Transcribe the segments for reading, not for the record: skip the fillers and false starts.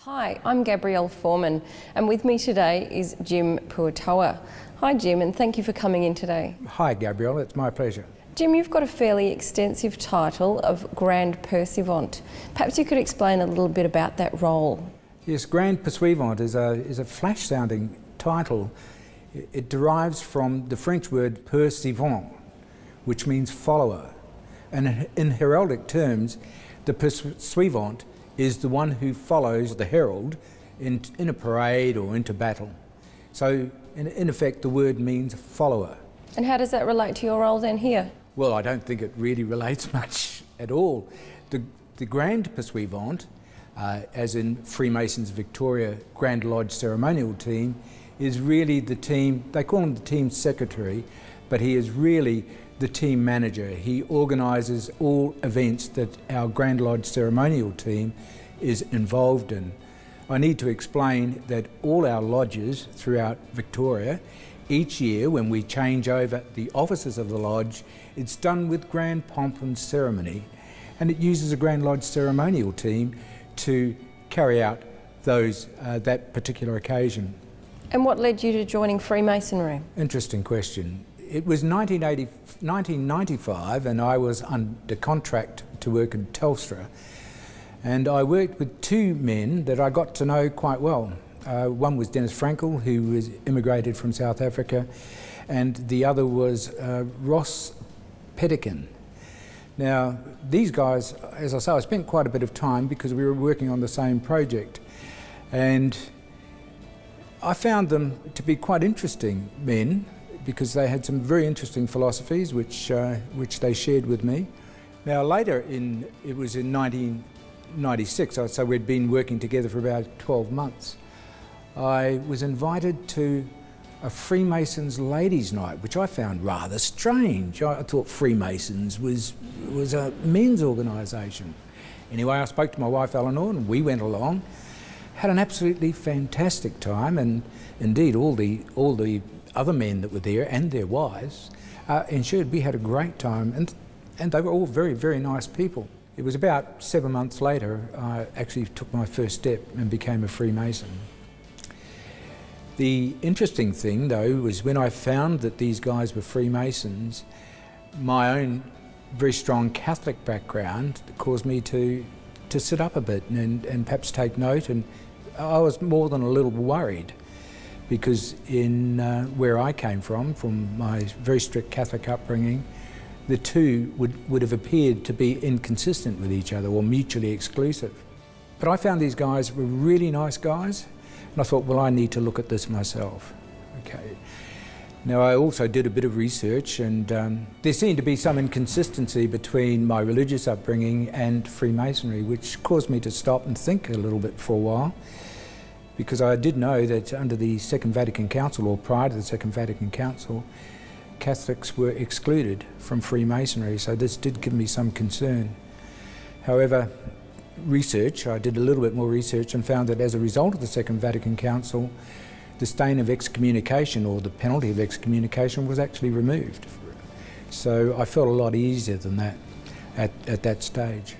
Hi, I'm Gabrielle Foreman, and with me today is Jim Puohotaua. Hi Jim, and thank you for coming in today. Hi Gabrielle, it's my pleasure. Jim, you've got a fairly extensive title of Grand Pursuivant. Perhaps you could explain a little bit about that role. Yes, Grand Pursuivant is a flash-sounding title. It derives from the French word Pursuivant, which means follower. And in heraldic terms, the Pursuivant is the one who follows the herald in a parade or into battle. So, in effect, the word means follower. And how does that relate to your role then here? Well, I don't think it really relates much at all. The Grand Pursuivant, as in Freemasons Victoria Grand Lodge ceremonial team, is really the team, they call him the team secretary, but he is really the team manager. He organises all events that our Grand Lodge ceremonial team is involved in. I need to explain that all our lodges throughout Victoria, each year when we change over the officers of the lodge, it's done with grand pomp and ceremony, and it uses a Grand Lodge ceremonial team to carry out that particular occasion. And what led you to joining Freemasonry? Interesting question. It was 1995 and I was under contract to work in Telstra, and I worked with two men that I got to know quite well. One was Dennis Frankel, who was immigrated from South Africa, and the other was Ross Pettikin. Now, these guys, as I say, I spent quite a bit of time because we were working on the same project, and I found them to be quite interesting men because they had some very interesting philosophies which they shared with me. Now later, it was in 1996, so we'd been working together for about 12 months. I was invited to a Freemasons ladies' night, which I found rather strange. I thought Freemasons was a men's organisation. Anyway, I spoke to my wife Eleanor and we went along, had an absolutely fantastic time, and indeed all the other men that were there and their wives ensured we had a great time, and they were all very, very nice people. It was about 7 months later I actually took my first step and became a Freemason. The interesting thing though was when I found that these guys were Freemasons, my own very strong Catholic background caused me to sit up a bit and perhaps take note, and I was more than a little worried because in where I came from my very strict Catholic upbringing, the two would have appeared to be inconsistent with each other or mutually exclusive. But I found these guys were really nice guys, and I thought, well, I need to look at this myself. Okay. Now, I also did a bit of research, and there seemed to be some inconsistency between my religious upbringing and Freemasonry, which caused me to stop and think a little bit for a while, because I did know that under the Second Vatican Council, or prior to the Second Vatican Council, Catholics were excluded from Freemasonry, so this did give me some concern. However, I did a little bit more research and found that as a result of the Second Vatican Council, the stain of excommunication, or the penalty of excommunication, was actually removed. So I felt a lot easier than that at that stage.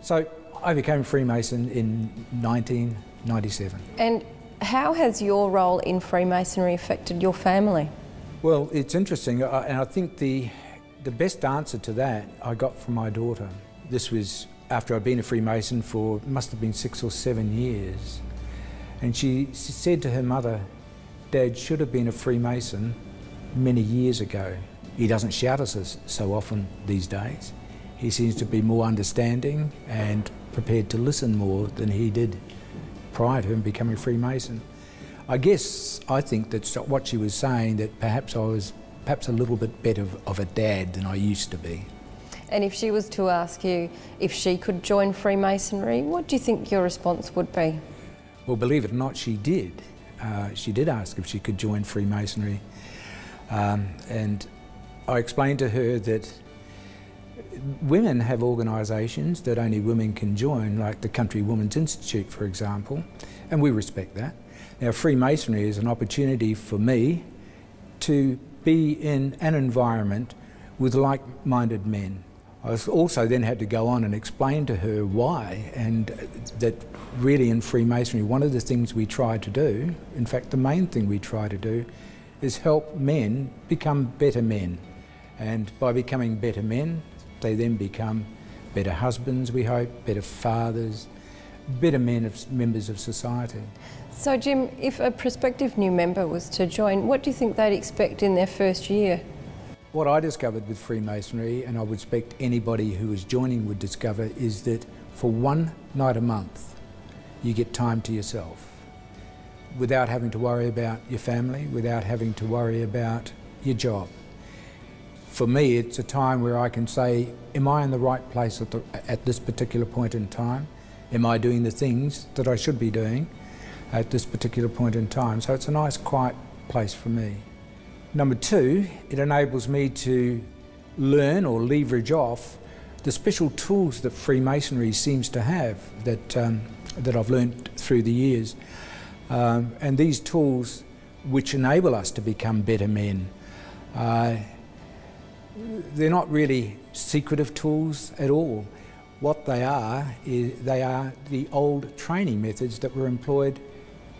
So I became a Freemason in 1997. And how has your role in Freemasonry affected your family? Well, it's interesting, and I think the best answer to that I got from my daughter. This was after I'd been a Freemason for, must have been 6 or 7 years. And she said to her mother, "Dad should have been a Freemason many years ago. He doesn't shout at us so often these days. He seems to be more understanding and prepared to listen more than he did prior to him becoming a Freemason." I think that's what she was saying, that perhaps I was a little bit better of a dad than I used to be. And if she was to ask you if she could join Freemasonry, what do you think your response would be? Well, believe it or not, she did. She did ask if she could join Freemasonry. And I explained to her that women have organisations that only women can join, like the Country Women's Institute, for example, and we respect that. Now, Freemasonry is an opportunity for me to be in an environment with like-minded men. I was also then had to go on and explain to her why, and that really in Freemasonry one of the things we try to do, in fact the main thing we try to do, is help men become better men. And by becoming better men, they then become better husbands, we hope, better fathers, better members of society. So Jim, if a prospective new member was to join, what do you think they'd expect in their first year? What I discovered with Freemasonry, and I would expect anybody who is joining would discover, is that for one night a month you get time to yourself without having to worry about your family, without having to worry about your job. For me, it's a time where I can say, am I in the right place at this particular point in time? Am I doing the things that I should be doing at this particular point in time? So it's a nice quiet place for me. Number two, it enables me to learn or leverage off the special tools that Freemasonry seems to have that I've learned through the years. And these tools which enable us to become better men, they're not really secretive tools at all. What they are the old training methods that were employed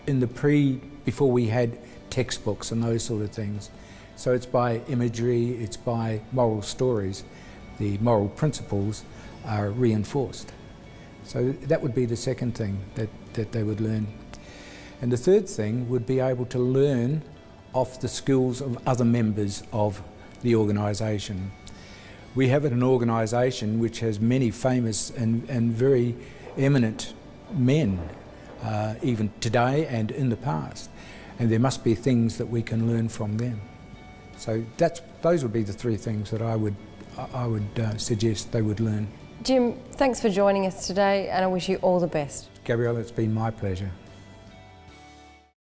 in before we had textbooks and those sort of things. So it's by imagery, it's by moral stories. The moral principles are reinforced. So that would be the second thing that they would learn. And the third thing would be able to learn off the skills of other members of the organisation. We have an organisation which has many famous and very eminent men, even today and in the past. And there must be things that we can learn from them. So those would be the three things that I would suggest they would learn. Jim, thanks for joining us today, and I wish you all the best. Gabrielle, it's been my pleasure.